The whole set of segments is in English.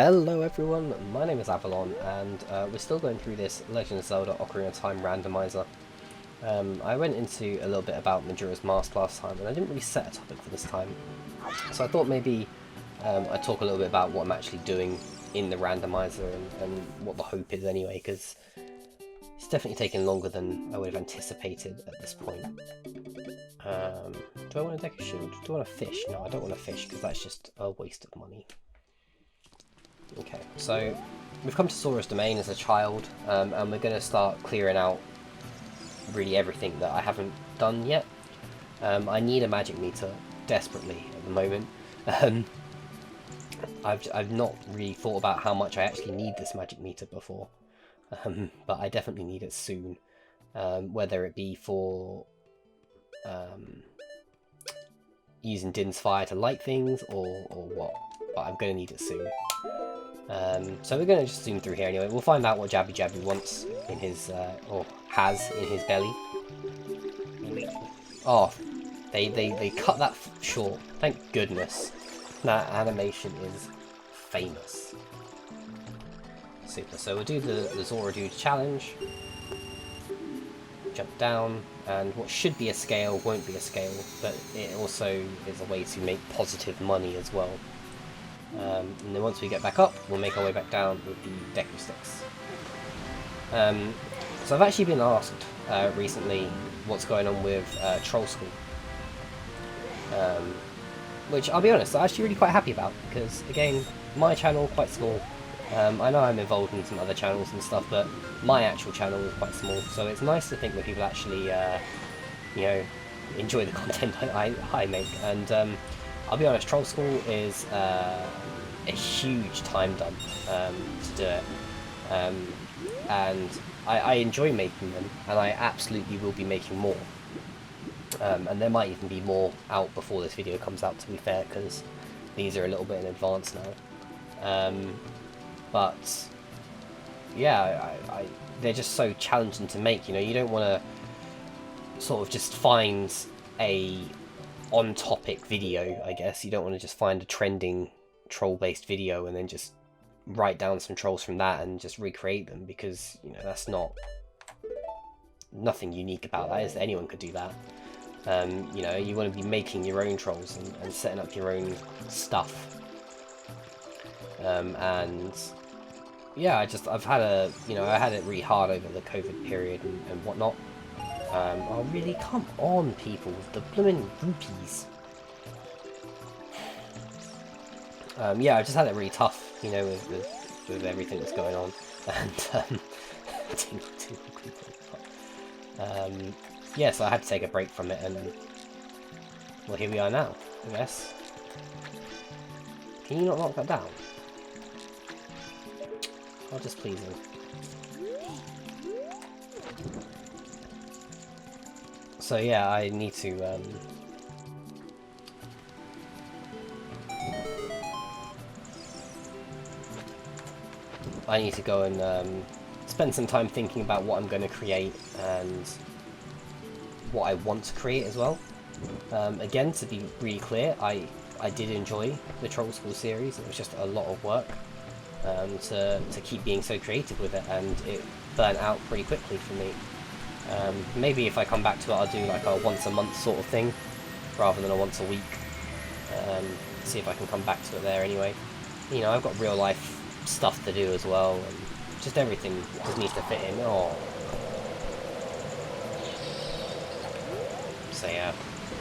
Hello everyone, my name is Avalon, and we're still going through this Legend of Zelda Ocarina of Time randomizer. I went into a little bit about Majora's Mask last time, and I didn't really set a topic for this time. So I thought maybe I'd talk a little bit about what I'm actually doing in the randomizer and what the hope is anyway, because it's definitely taken longer than I would have anticipated at this point. Do I want a Deku shield? Do I want a fish? No, I don't want a fish, because that's just a waste of money. Okay, so we've come to Sora's Domain as a child, and we're going to start clearing out really everything that I haven't done yet. I need a magic meter desperately at the moment. I've not really thought about how much I actually need this magic meter before, but I definitely need it soon, whether it be for using Din's fire to light things or what, but I'm going to need it soon. So we're going to just zoom through here anyway. We'll find out what Jabby Jabby wants in his, or has in his belly. Oh, they cut that short. Thank goodness. That animation is famous. Super. So we'll do the Zora Dude challenge. Jump down, and what should be a scale won't be a scale, but it also is a way to make positive money as well. And then once we get back up, we'll make our way back down with the Deku sticks. So I've actually been asked recently what's going on with Troll School, which I'll be honest, I'm actually really quite happy about, because again, my channel quite small. I know I'm involved in some other channels and stuff, but my actual channel is quite small, so it's nice to think that people actually, you know, enjoy the content I make. And I'll be honest, Troll School is a huge time dump to do it, and I enjoy making them, and I absolutely will be making more. And there might even be more out before this video comes out, to be fair, because these are a little bit in advance now. But yeah, they're just so challenging to make. You know, you don't want to sort of just find a on-topic video, I guess. You don't want to just find a trending troll-based video and then just write down some trolls from that and just recreate them, because, you know, that's nothing unique about that, is that anyone could do that. You know, you want to be making your own trolls and setting up your own stuff. And yeah, I've had I had it really hard over the COVID period and whatnot. Oh really, come on people, the blooming rupees. Yeah, I just had it really tough, you know, with everything that's going on, and yeah, so I had to take a break from it, and well, here we are now, I guess. Can you not knock that down? How displeasing. So yeah, I need to go and spend some time thinking about what I'm going to create and what I want to create as well. Again, to be really clear, I did enjoy the Troll School series. It was just a lot of work to keep being so creative with it, and it burnt out pretty quickly for me. Maybe if I come back to it, I'll do like a once a month sort of thing rather than a once a week. See if I can come back to it there anyway. You know, I've got real life stuff to do as well, and just everything just needs to fit in. Oh. So yeah,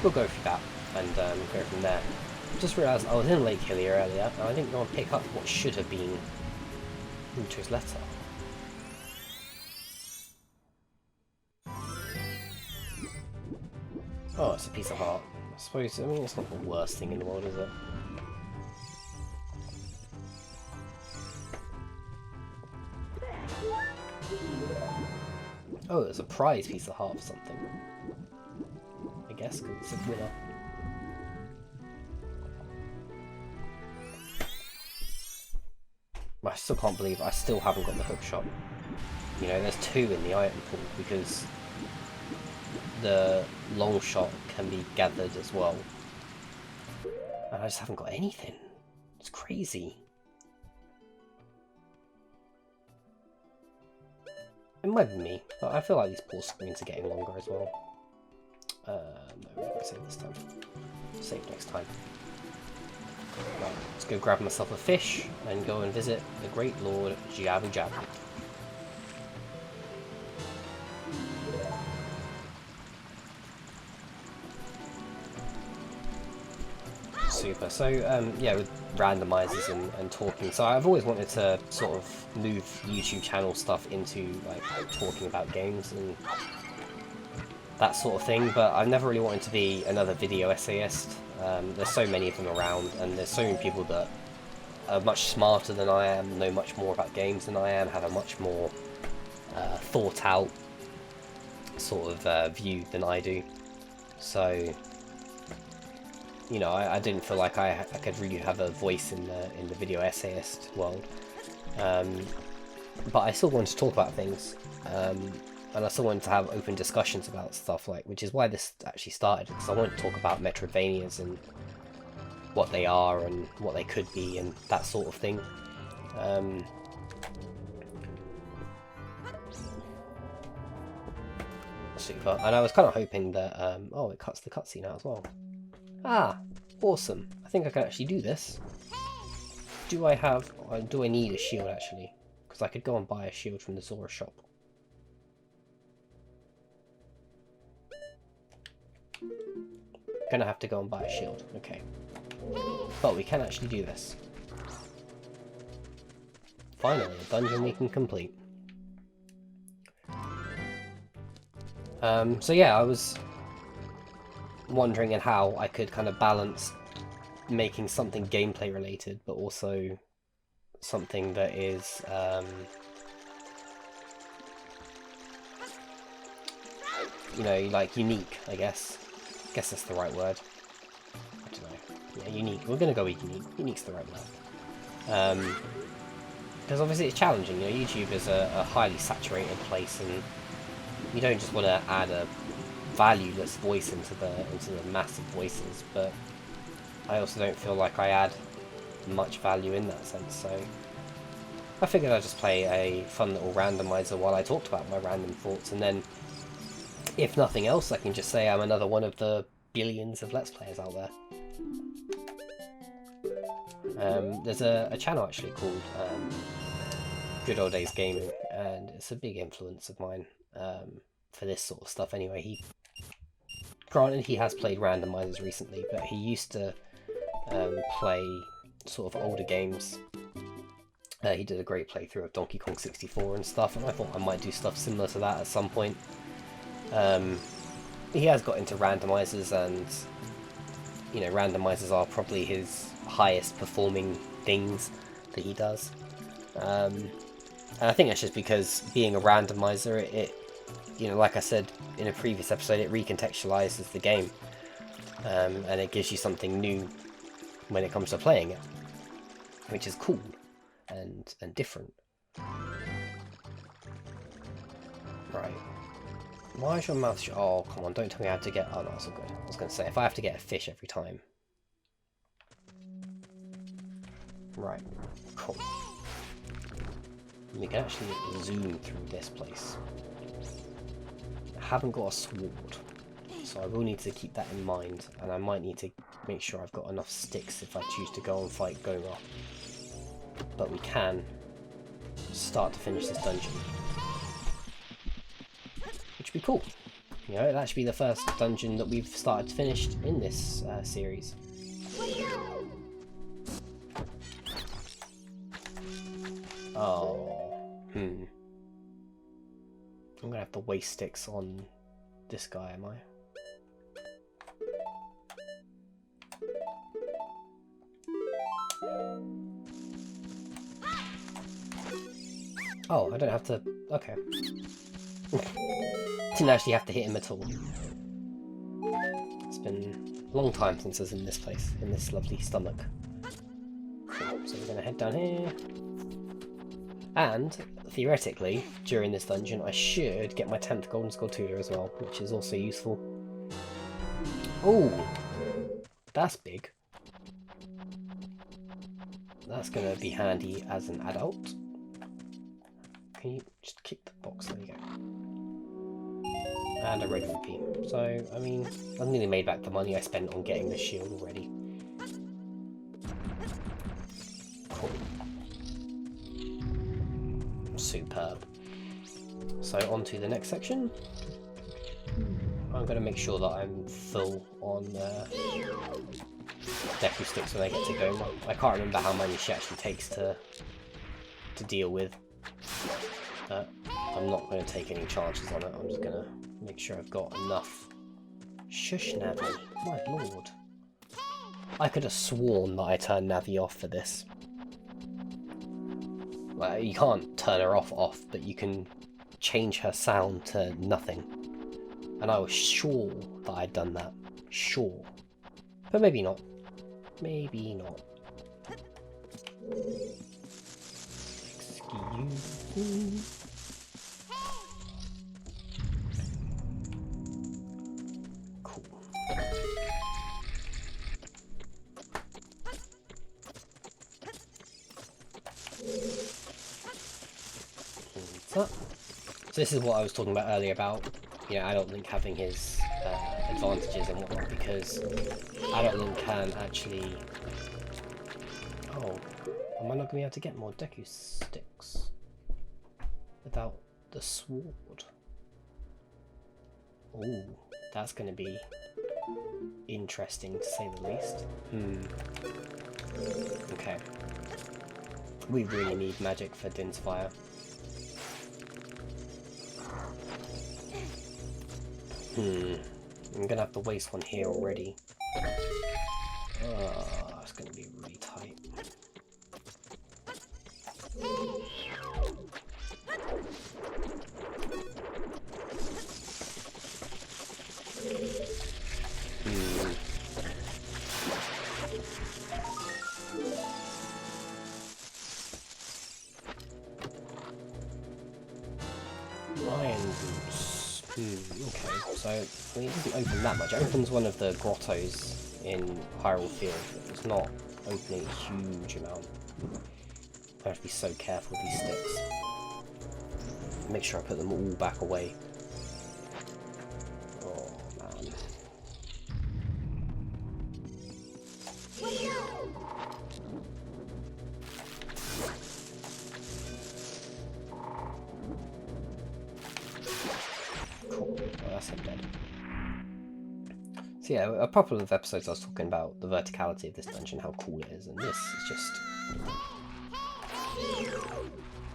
we'll go through that and go from there. Just realised I was in Lake Hillier earlier, and I didn't go and pick up what should have been Ruto's letter. Oh, it's a piece of heart. I suppose, I mean, it's not the worst thing in the world, is it? Oh, there's a prize piece of heart for something. I guess, because it's a winner. I still can't believe I still haven't got the hook shot. You know, there's 2 in the item pool, because the long shot can be gathered as well. And I just haven't got anything. It's crazy. It might be me, but I feel like these pause screens are getting longer as well. No, we're going to save this time. Save next time. Right, let's go grab myself a fish and go and visit the great Lord Jabu Jabu. Super. So, yeah, with randomizers and talking, so I've always wanted to sort of move YouTube channel stuff into, like, talking about games and that sort of thing, but I've never really wanted to be another video essayist. There's so many of them around, and there's so many people that are much smarter than I am, know much more about games than I am, have a much more thought out sort of view than I do. So, you know, I didn't feel like I could really have a voice in the video essayist world, but I still wanted to talk about things, and I still wanted to have open discussions about stuff, like, which is why this actually started, because I wanted to talk about Metroidvanias and what they are and what they could be and that sort of thing. Super. And I was kind of hoping that, oh, it cuts the cutscene out as well. Ah, awesome. I think I can actually do this. Do I need a shield, actually? Because I could go and buy a shield from the Zora shop. Gonna have to go and buy a shield, okay. But we can actually do this. Finally, a dungeon we can complete. So yeah, I was wondering how I could kind of balance making something gameplay related, but also something that is you know, like unique, I guess. I guess that's the right word. I don't know. Yeah, unique. We're gonna go with unique. Unique's the right word. Because obviously it's challenging. You know, YouTube is a highly saturated place, and you don't just want to add a valueless voice into the massive voices, but I also don't feel like I add much value in that sense. So I figured I'd just play a fun little randomizer while I talked about my random thoughts, and then, if nothing else, I can just say I'm another one of the billions of Let's Players out there. There's a channel actually called Good Old Days Gaming, and it's a big influence of mine for this sort of stuff anyway. Granted, he has played randomizers recently, but he used to play sort of older games. He did a great playthrough of Donkey Kong 64 and stuff, and I thought I might do stuff similar to that at some point. He has got into randomizers, and you know, randomizers are probably his highest performing things that he does. And I think that's just because being a randomizer, it you know, like I said in a previous episode, it recontextualizes the game, and it gives you something new when it comes to playing it, which is cool and different. Right. Why is your mouth shut? Oh, come on, don't tell me I have to get... Oh, no, that's all good. I was going to say, if I have to get a fish every time. Right. Cool. We can actually zoom through this place. I haven't got a sword, so I will need to keep that in mind, and I might need to make sure I've got enough sticks if I choose to go and fight Gohma. But we can start to finish this dungeon, which would be cool. You know, that should be the first dungeon that we've started finished in this series. Oh, I'm gonna have to waste sticks on this guy, am I? Oh, I don't have to... Okay. Didn't actually have to hit him at all. It's been a long time since I was in this place, in this lovely stomach. Cool. So we're gonna head down here. And, theoretically, during this dungeon, I should get my 10th Golden Skulltula as well, which is also useful. Oh, that's big. That's going to be handy as an adult. can you just kick the box? There you go. And a red rupee. So, I mean, I've nearly made back the money I spent on getting the shield already. Cool. Superb. So, on to the next section. I'm going to make sure that I'm full on Deku sticks when I get to Gohma. I can't remember how many she actually takes to deal with. I'm not going to take any chances on it. I'm just going to make sure I've got enough. Shush, Navi. My lord. I could have sworn that I turned Navi off for this. Well, you can't turn her off, but you can change her sound to nothing. And I was sure that I'd done that. Sure. But maybe not. Maybe not. Excuse me. Cool. So this is what I was talking about earlier about, you know, Adult Link having his advantages and whatnot, because Adult Link can actually... Oh, am I not going to be able to get more Deku sticks without the sword? Ooh, that's going to be interesting to say the least. Okay. We really need magic for Din's Fire. I'm gonna have to waste one here already. It's gonna be really tight. Iron boots. Okay, so I mean, it doesn't open that much. It opens one of the grottos in Hyrule Field. It's not opening a huge amount. I have to be so careful with these sticks. Make sure I put them all back away. Oh man. Cool. Well, that's him dead. So yeah, a couple of episodes I was talking about the verticality of this dungeon, how cool it is, and this is just...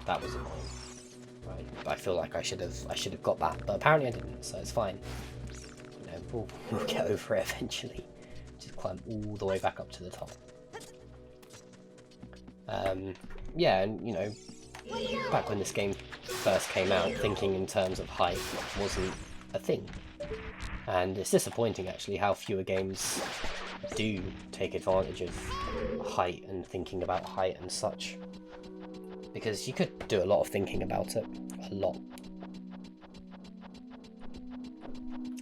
That was annoying. I feel like I should have got that, but apparently I didn't, so it's fine. You know, we'll get over it eventually. Just climb all the way back up to the top. Yeah, and you know, back when this game first came out, thinking in terms of height wasn't a thing. And it's disappointing actually how fewer games do take advantage of height and thinking about height and such. Because you could do a lot of thinking about it. A lot.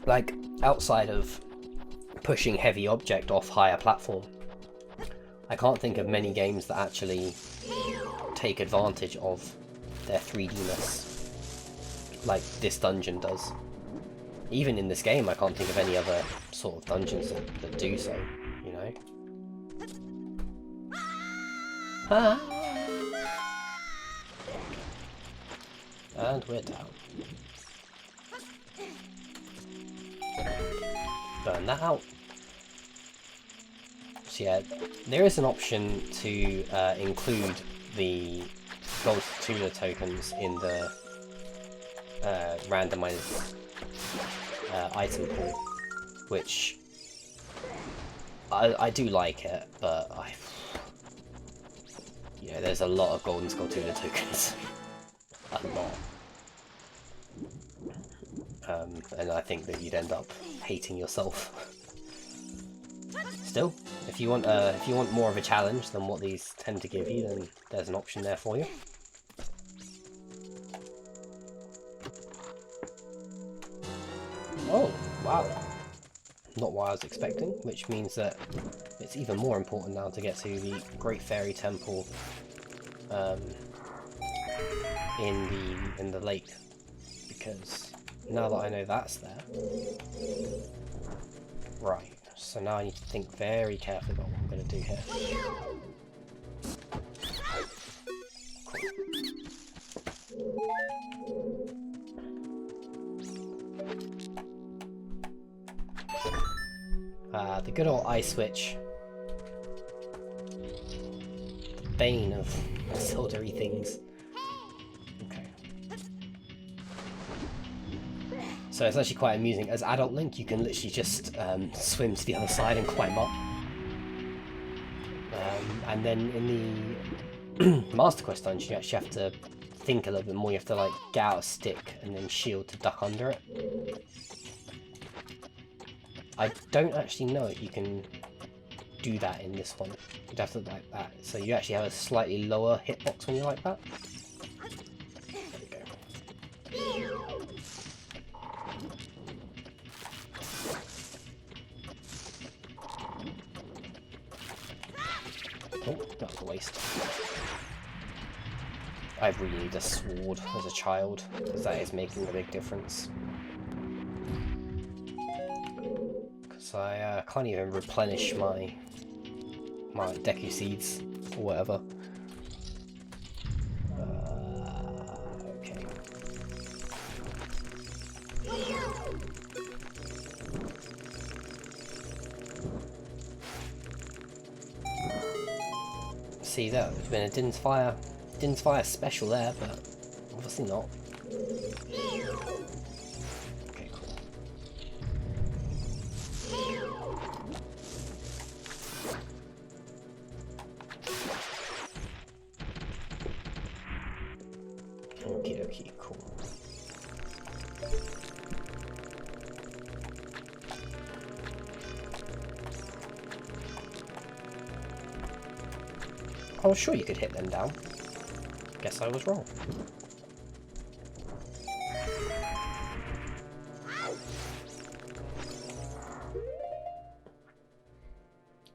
Like, outside of pushing heavy object off higher platform, I can't think of many games that actually take advantage of their 3D-ness like this dungeon does. Even in this game, I can't think of any other sort of dungeons that do so, you know? Ah. And we're down. Burn that out. So yeah, there is an option to include the gold tuner tokens in the randomized item pool, which I do like it, but yeah, there's a lot of golden skull tuner tokens. A lot. And I think that you'd end up hating yourself. Still, if you want more of a challenge than what these tend to give you, then there's an option there for you. Oh, wow. Not what I was expecting, which means that it's even more important now to get to the Great Fairy Temple in the lake, because now that I know that's there. Right, so now I need to think very carefully about what I'm going to do here. Cool. The good old eye switch. The bane of Zelda-y things. So it's actually quite amusing. As Adult Link, you can literally just swim to the other side and climb up. And then in the Master Quest dungeon, you actually have to think a little bit more. You have to like get out a stick and then shield to duck under it. I don't actually know if you can do that in this one. You'd have to like that. So you actually have a slightly lower hitbox when you like that. There we go. Oh, that was a waste. I really need a sword as a child, because that is making a big difference. Because I can't even replenish my Deku seeds, or whatever. Okay. See, that would have been a Din's Fire special there, but obviously not. Okay, cool. Okie dokie, cool. I was sure you could hit them down. Guess I was wrong.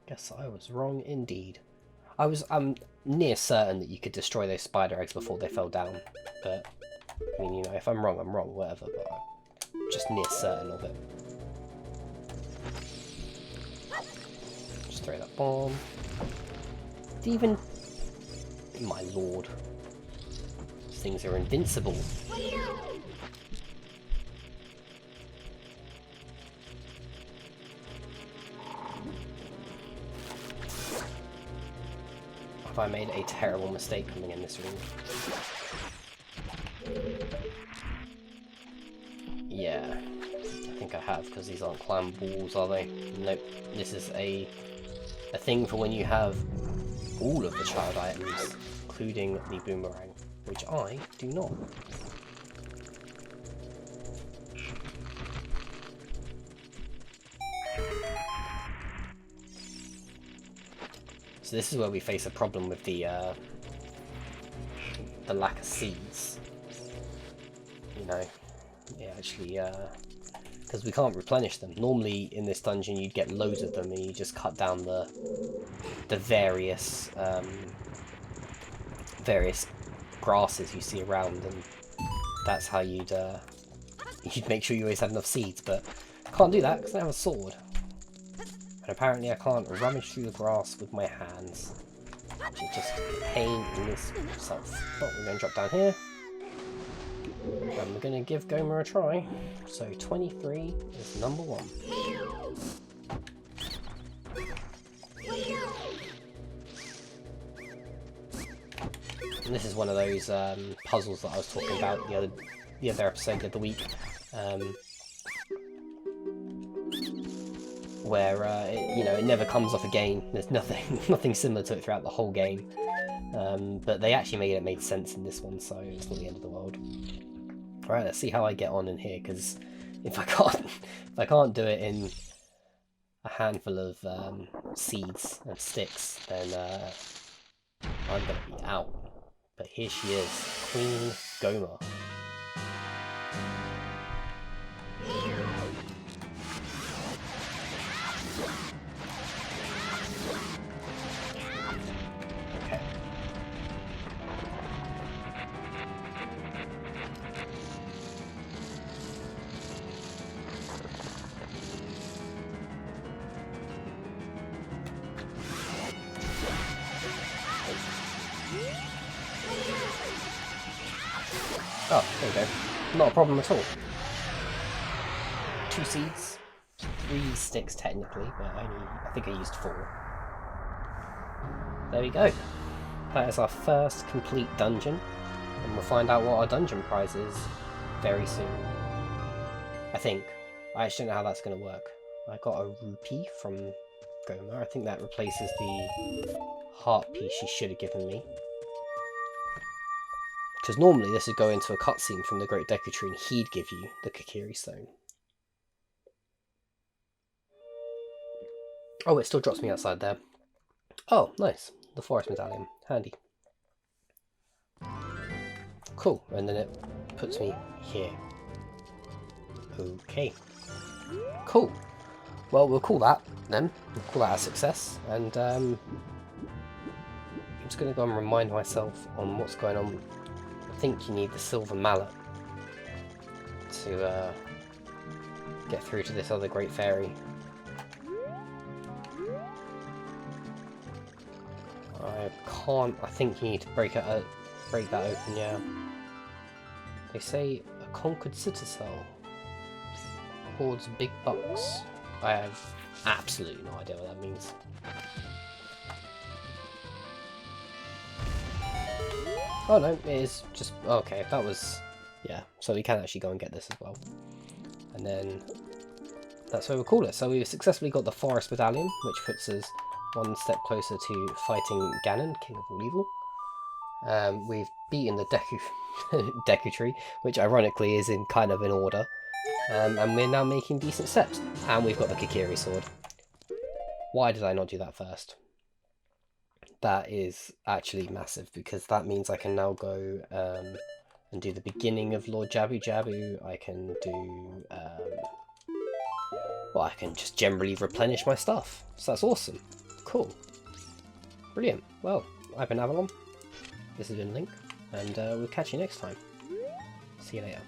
Guess I was wrong indeed. I'm near certain that you could destroy those spider eggs before they fell down, but I mean, you know, if I'm wrong, whatever, but I'm just near certain of it. Just throw that bomb. Even... My lord. These things are invincible. Have I made a terrible mistake coming in this room? Yeah, I think I have, because these aren't climbables, are they? Nope. This is a thing for when you have all of the child items, including the boomerang, which I do not. So this is where we face a problem with the lack of seeds. You know, yeah, actually, because we can't replenish them. Normally in this dungeon you'd get loads of them and you just cut down the various grasses you see around, and that's how you'd make sure you always had enough seeds, but I can't do that because I have a sword. And apparently I can't rummage through the grass with my hands, which is just a pain in itself. But we're going to drop down here, and we're going to give Gohma a try. So 23 is number 1. And this is one of those puzzles that I was talking about the other episode of the week, where it never comes off a game. There's nothing similar to it throughout the whole game, but they actually made sense in this one, so it's not the end of the world. All right, let's see how I get on in here, because if I can't do it in a handful of seeds and sticks, then I'm gonna be out. But here she is, Queen Gohma. Okay. Oh, there we go. Not a problem at all. 2 seeds, 3 sticks technically, but I think I used 4. There we go. That is our first complete dungeon, and we'll find out what our dungeon prize is very soon. I think. I actually don't know how that's going to work. I got a rupee from Gohma. I think that replaces the heart piece she should have given me. Because normally this would go into a cutscene from the Great Deku Tree and he'd give you the Kokiri Stone. Oh, it still drops me outside there. Oh, nice. The Forest Medallion. Handy. Cool. And then it puts me here. Okay. Cool. Well, we'll call that then. We'll call that a success. And I'm just going to go and remind myself on what's going on. I think you need the silver mallet to get through to this other great fairy. I can't. I think you need to break that open. Yeah. They say a conquered citadel hoards big bucks. I have absolutely no idea what that means. Oh no, it is just okay. That was yeah. So we can actually go and get this as well, and then that's what we'll call it. So we've successfully got the Forest Medallion, which puts us 1 step closer to fighting Ganon, King of all Evil. We've beaten the Deku Tree, which ironically is in kind of in order, and we're now making decent steps. And we've got the Kokiri Sword. Why did I not do that first? That is actually massive, because that means I can now go and do the beginning of Lord Jabu Jabu. I can do well, I can just generally replenish my stuff. So that's awesome. Cool. Brilliant. Well, I've been Avalon. This has been Link, and we'll catch you next time. See you later.